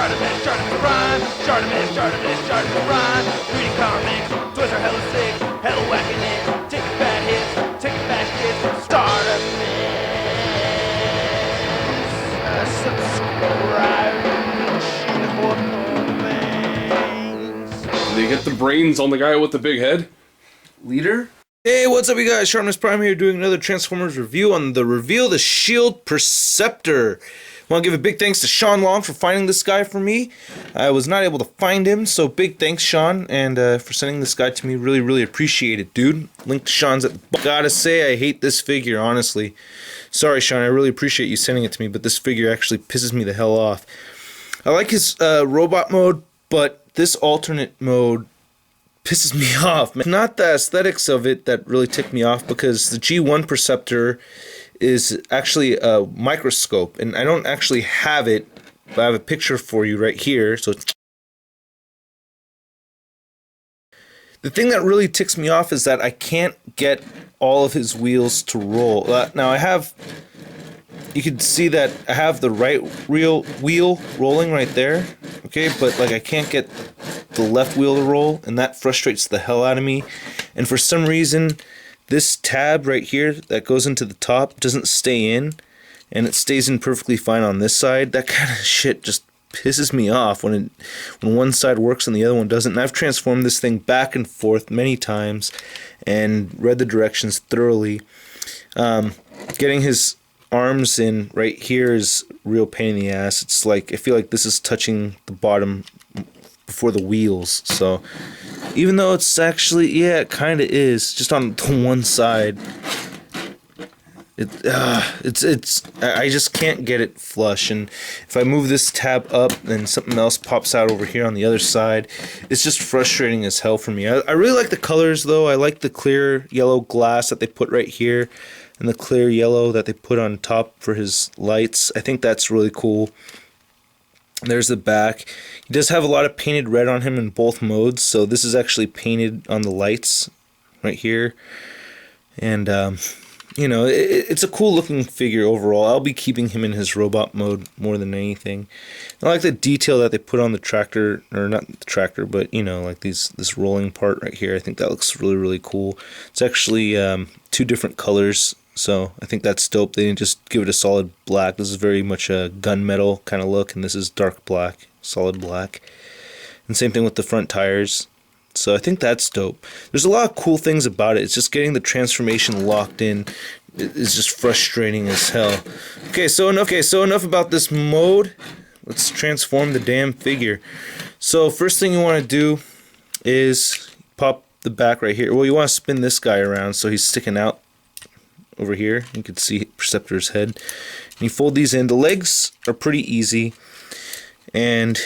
Chartemis Prime, Chartemis Prime. Reading comics, toys are hella sick, hella whacking it, taking bad hits, taking bad shits. Subscribe. They get the brains on the guy with the big head. Leader? Hey, what's up, you guys? Chartemis Prime here doing another Transformers review on the Reveal the Shield Perceptor. I want to give a big thanks to Sean Long for finding this guy for me. I was not able to find him, so big thanks, Sean, and for sending this guy to me. Really appreciate it, dude. Link to Sean's at the Gotta say, I hate this figure, honestly. Sorry, Sean, I really appreciate you sending it to me, but this figure actually pisses me the hell off. I like his robot mode, but this alternate mode pisses me off. It's not the aesthetics of it that really tick me off, because the G1 Perceptor is actually a microscope, and I don't actually have it, but I have a picture for you right here. So the thing that really ticks me off is that I can't get all of his wheels to roll. Now you can see that I have the right wheel rolling right there, okay, but like I can't get the left wheel to roll, and that frustrates the hell out of me. And for some reason, this tab right here that goes into the top doesn't stay in, and it stays in perfectly fine on this side. That kind of shit just pisses me off when one side works and the other one doesn't. And I've transformed this thing back and forth many times and read the directions thoroughly. Getting his arms in right here is a real pain in the ass. It's like, I feel like this is touching the bottom before the wheels, so even though it's actually, yeah, it kind of is, just on the one side, I just can't get it flush. And if I move this tab up, then something else pops out over here on the other side. It's just frustrating as hell for me. I really like the colors, though. I like the clear yellow glass that they put right here, and the clear yellow that they put on top for his lights. I think that's really cool. There's the back. He does have a lot of painted red on him in both modes, so this is actually painted on the lights right here. And you know, it's a cool looking figure overall. I'll be keeping him in his robot mode more than anything. I like the detail that they put on the tractor, or not the tractor, but you know, like this rolling part right here. I think that looks really cool. It's actually two different colors, so I think that's dope. They didn't just give it a solid black. This is very much a gunmetal kind of look, and this is dark black, solid black. And same thing with the front tires. So I think that's dope. There's a lot of cool things about it. It's just getting the transformation locked in is just frustrating as hell. Okay, so enough about this mode. Let's transform the damn figure. So first thing you want to do is pop the back right here. Well, you want to spin this guy around so he's sticking out over here. You can see Perceptor's head. And you fold these in. The legs are pretty easy, and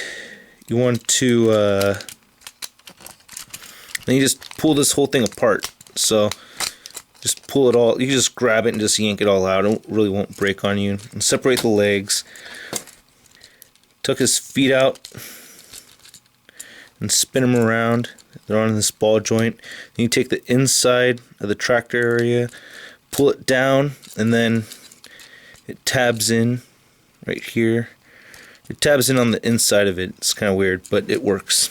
you want to then you just pull this whole thing apart. So just pull it all. You can just grab it and just yank it all out. It really won't break on you. And separate the legs. Tuck his feet out and spin them around. They're on this ball joint. Then you take the inside of the tractor area, pull it down, and then it tabs in right here. It tabs in on the inside of it. It's kind of weird, but it works.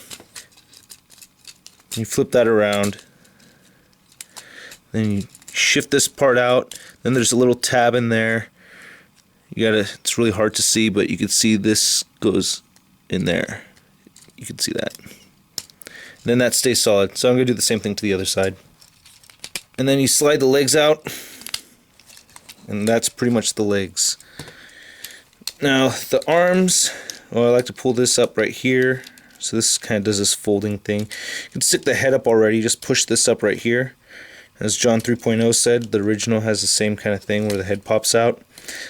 You flip that around. Then you shift this part out. Then there's a little tab in there. It's really hard to see, but you can see this goes in there. You can see that. Then that stays solid. So I'm going to do the same thing to the other side. And then you slide the legs out. And that's pretty much the legs. Now the arms, well, I like to pull this up right here. So this kind of does this folding thing. You can stick the head up already. Just push this up right here. As John 3.0 said, the original has the same kind of thing where the head pops out.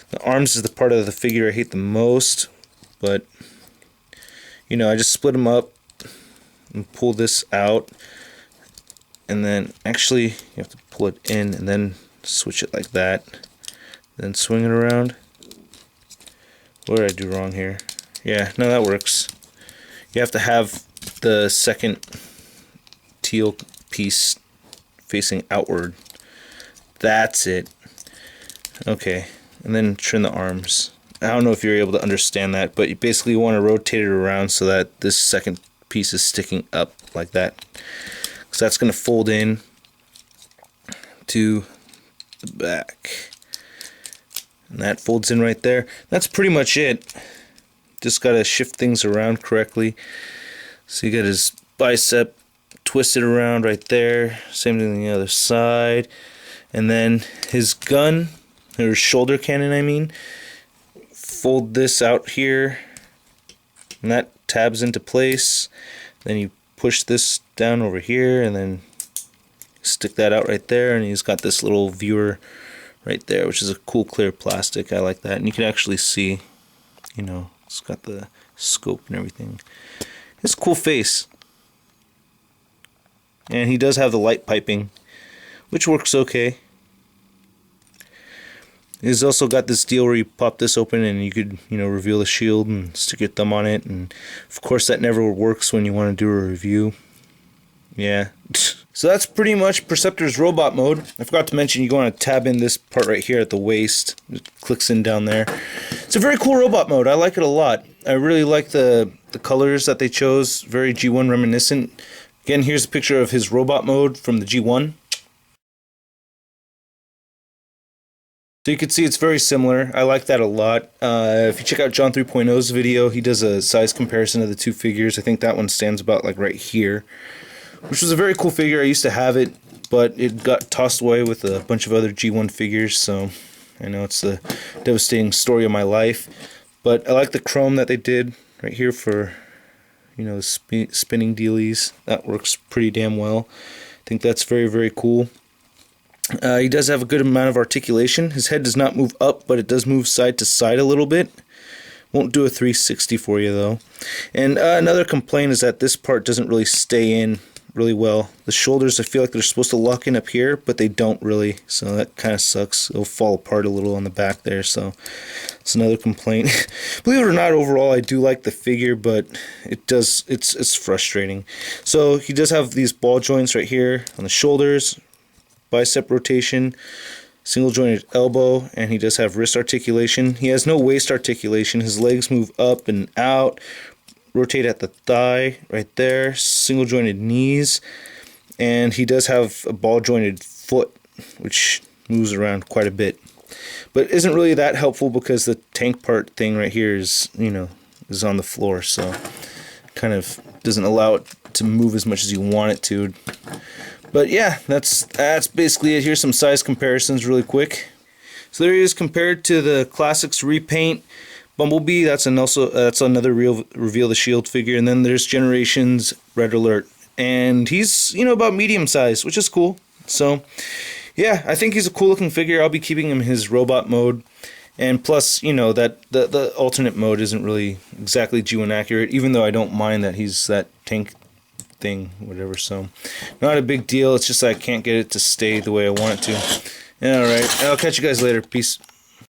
The arms is the part of the figure I hate the most. But, you know, I just split them up and pull this out. And then, actually, you have to pull it in and then switch it like that. Then swing it around. What did I do wrong here? Yeah, no, that works. You have to have the second teal piece facing outward. That's it. Okay, and then trim the arms. I don't know if you're able to understand that, but you basically want to rotate it around so that this second piece is sticking up like that. So that's going to fold in to the back. And that folds in right there. That's pretty much it. Just got to shift things around correctly. So you got his bicep twisted around right there. Same thing on the other side. And then his gun, or shoulder cannon I mean, fold this out here. And that tabs into place. Then you push this down over here and then stick that out right there. And he's got this little viewer right there, which is a cool clear plastic. I like that. And you can actually see, you know, it's got the scope and everything. It's a cool face. And he does have the light piping, which works okay. He's also got this deal where you pop this open and you could, you know, reveal the shield and stick your thumb on it. And of course that never works when you want to do a review. Yeah. So that's pretty much Perceptor's robot mode. I forgot to mention you go on to tab in this part right here at the waist. It clicks in down there. It's a very cool robot mode. I like it a lot. I really like the colors that they chose. Very G1 reminiscent. Again, here's a picture of his robot mode from the G1. So you can see it's very similar. I like that a lot. If you check out John 3.0's video, he does a size comparison of the two figures. I think that one stands about like right here, which was a very cool figure. I used to have it, but it got tossed away with a bunch of other G1 figures, so I know it's the devastating story of my life. But I like the chrome that they did right here for, you know, the spinning dealies. That works pretty damn well. I think that's very, very cool. He does have a good amount of articulation. His head does not move up, but it does move side to side a little bit. Won't do a 360 for you, though. And another complaint is that this part doesn't really stay in really well. The shoulders, I feel like they're supposed to lock in up here, but they don't really, so that kind of sucks. It'll fall apart a little on the back there, so it's another complaint. Believe it or not, overall I do like the figure, but it's frustrating. So he does have these ball joints right here on the shoulders, bicep rotation, single jointed elbow, and he does have wrist articulation. He has no waist articulation. His legs move up and out, rotate at the thigh right there, single jointed knees, and he does have a ball jointed foot, which moves around quite a bit, but isn't really that helpful because the tank part thing right here is, you know, is on the floor, so kind of doesn't allow it to move as much as you want it to. But yeah, that's basically it. Here's some size comparisons really quick. So there he is compared to the Classics repaint Bumblebee. That's another Reveal the Shield figure. And then there's Generations Red Alert. And he's, you know, about medium size, which is cool. So yeah, I think he's a cool looking figure. I'll be keeping him in his robot mode. And plus, you know, that the alternate mode isn't really exactly G1 accurate, even though I don't mind that he's that tank thing, whatever, so not a big deal. It's just I can't get it to stay the way I want it to. Alright, I'll catch you guys later. Peace.